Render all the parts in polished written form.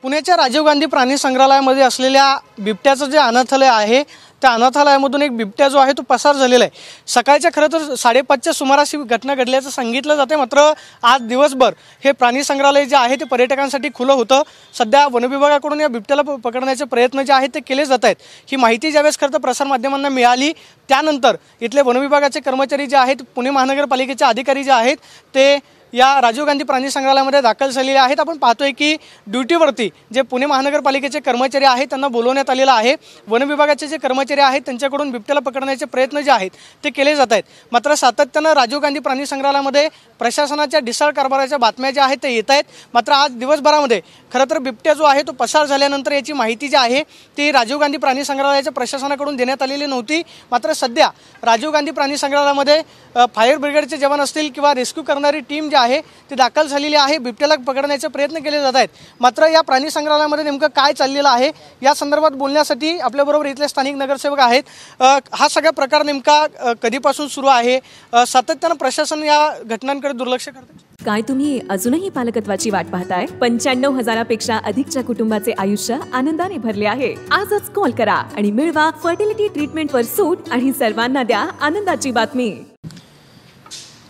पुण्याच्या राजीव गांधी प्राणी संग्रहालयामध्ये असलेल्या बिबट्याचं जे अनाथालय आहे त्या अनाथालयामधून एक बिबट्या जो आहे तो पसार झालेला आहे। सकाळच्या खरं तर 5:30च्या सुमारास ही घटना घडल्याचं सांगितलं जाते, मात्र आज दिवसभर हे प्राणी संग्रहालय जे आहे ते पर्यटकांसाठी खुलं होतं। सध्या वनविभागाकडून या बिबट्याला पकडण्याचे प्रयत्न जे आहेत ते केले जात आहेत। ही माहिती ज्यावेळेस खरं तर प्रसारमाध्यमांना मिळाली त्यानंतर इथले वनविभागाचे कर्मचारी जे आहेत, पुणे महानगरपालिकेचे अधिकारी जे आहेत ते या राजीव गांधी प्राणी संग्रहालयामध्ये दाखल झालेले आहेत। आपण पाहतोय की ड्युटीवरती जे पुणे महानगरपालिकेचे कर्मचारी आहेत त्यांना बोलवण्यात आलेलं आहे। वन विभागाचे जे कर्मचारी आहेत त्यांच्याकडून बिबट्याला पकडण्याचे प्रयत्न जे आहेत ते केले जात आहेत, मात्र सातत्यानं राजीव गांधी प्राणी संग्रहालयामध्ये प्रशासनाच्या ढिसाळ कारभाराच्या बातम्या ज्या आहेत ते येत आहेत। मात्र आज दिवसभरामध्ये खरं तर बिबट्या जो आहे तो पसार झाल्यानंतर याची माहिती जी आहे ती राजीव गांधी प्राणी संग्रहालयाच्या प्रशासनाकडून देण्यात आलेली नव्हती। मात्र सध्या राजीव गांधी प्राणी संग्रहालयामध्ये फायर ब्रिगेडचे जवान असतील किंवा रेस्क्यू करणारी टीम जी आहे ती दाखल झालेली आहे। बिबट्याला पकडण्याचे प्रयत्न केले जात आहेत। मात्र या प्राणी संग्रहालयामध्ये नेमकं काय चाललेलं आहे या संदर्भात बोलण्यासाठी आपल्याबरोबर इथले स्थानिक नगरसेवक आहेत। हा सगळा प्रकार नेमका कधीपासून सुरू आहे? सातत्यानं प्रशासन या घटनांकडे दुर्लक्ष करते। काय तुम्ही अजूनही पालकत्वाची वाट पाहताय? 95,000पेक्षा अधिकच्या कुटुंबाचे आयुष्य आनंदाने भरले आहे। आजच कॉल करा आणि मिळवा फर्टिलिटी ट्रीटमेंटवर सूट आणि सर्वांना द्या आनंदाची बातमी।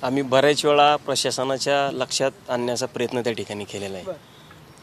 आम्ही बऱ्याच वेळा प्रशासनाच्या लक्षात आणण्याचा प्रयत्न त्या ठिकाणी केलेला आहे।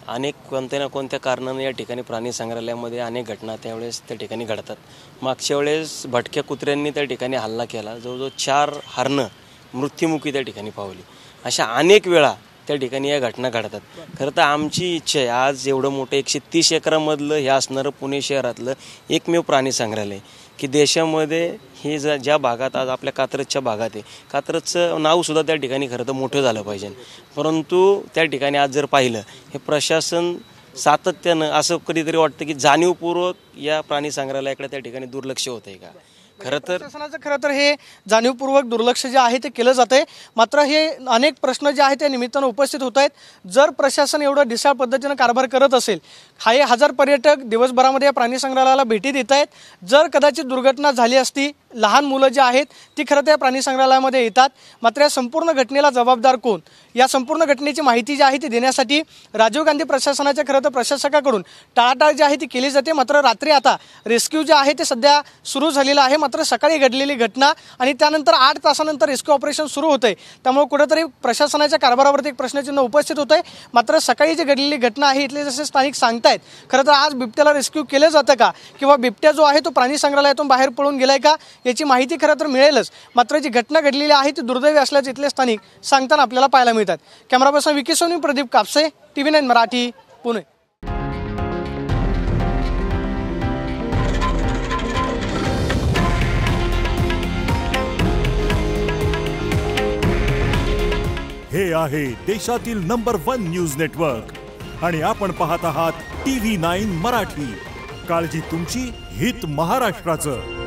अनेक कोणत्या ना कोणत्या कारणाने या ठिकाणी प्राणी संग्रहालयामध्ये अनेक घटना त्यावेळेस त्या ठिकाणी घडतात। मागच्या वेळेस भटक्या कुत्र्यांनी त्या ठिकाणी हल्ला केला, जवळजवळ 4 हरणं मृत्युमुखी त्या ठिकाणी पावली। अशा अनेक वेळा त्या ठिकाणी या घटना घडतात। खरं तर आमची इच्छा आहे आज एवढं मोठं 130 एकरामधलं हे असणारं पुणे शहरातलं एकमेव प्राणी संग्रहालय की देशामध्ये हे ज्या भागात आज आपल्या कात्रजच्या भागात आहे, कात्रजचं नावसुद्धा त्या ठिकाणी खरं तर मोठं झालं पाहिजे। परंतु त्या ठिकाणी आज जर पाहिलं हे प्रशासन सातत्यानं असं कधीतरी वाटतं की जाणीवपूर्वक या प्राणी संग्रहालयाकडे त्या ठिकाणी दुर्लक्ष होत आहे का? खरं तर प्रशासनाचं खरं तर हे जाणीवपूर्वक दुर्लक्ष जे आहे ते केलं जाते। मात्र हे अनेक प्रश्न जे आहेत त्या निमित्तानं उपस्थित होत आहेत। जर प्रशासन एवढं ढिसाळ पद्धतीनं कारभार करत असेल, हे 1000 पर्यटक दिवसभरामध्ये या प्राणी संग्रहालयाला भेटी देत आहेत, जर कदाचित दुर्घटना झाली असती, लहान मुलं जी आहेत ती खरं तर या प्राणी संग्रहालयामध्ये येतात, मात्र या संपूर्ण घटनेला जबाबदार कोण या संपूर्ण घटनेची माहिती जी आहे ती देण्यासाठी राजीव गांधी प्रशासनाच्या खरं तर प्रशासकाकडून टाळाटाळ जी आहे ती केली जाते। मात्र रात्री आता रेस्क्यू जे आहे ते सध्या सुरू झालेलं आहे। मात्र सकाळी घडलेली घटना आणि त्यानंतर 8 तासानंतर रेस्क्यू ऑपरेशन सुरू होतंय, त्यामुळे कुठेतरी प्रशासनाच्या कारभारावरती एक प्रश्नचिन्ह उपस्थित होतंय। मात्र सकाळी जी घडलेली घटना आहे इथले जसे स्थानिक सांगतायत, खरं तर आज बिबट्याला रेस्क्यू केलं जातं का किंवा बिबट्या जो आहे तो प्राणी संग्रहालयातून बाहेर पळून गेलाय का याची माहिती खरं तर मिळेलच। मात्र जी घटना घडलेली आहे ती दुर्दैवी असल्याचे इथले स्थानिक सांगताना आपल्याला पाहायला मिळतात। Camera person Vicky Soni, Pradeep Kapse, TV9 Marathi, Pune. हे आहे देशातील नंबर 1 न्यूज नेटवर्क आणि आपण पाहत आहात TV9 मराठी। काळजी तुमची, हित महाराष्ट्राचं।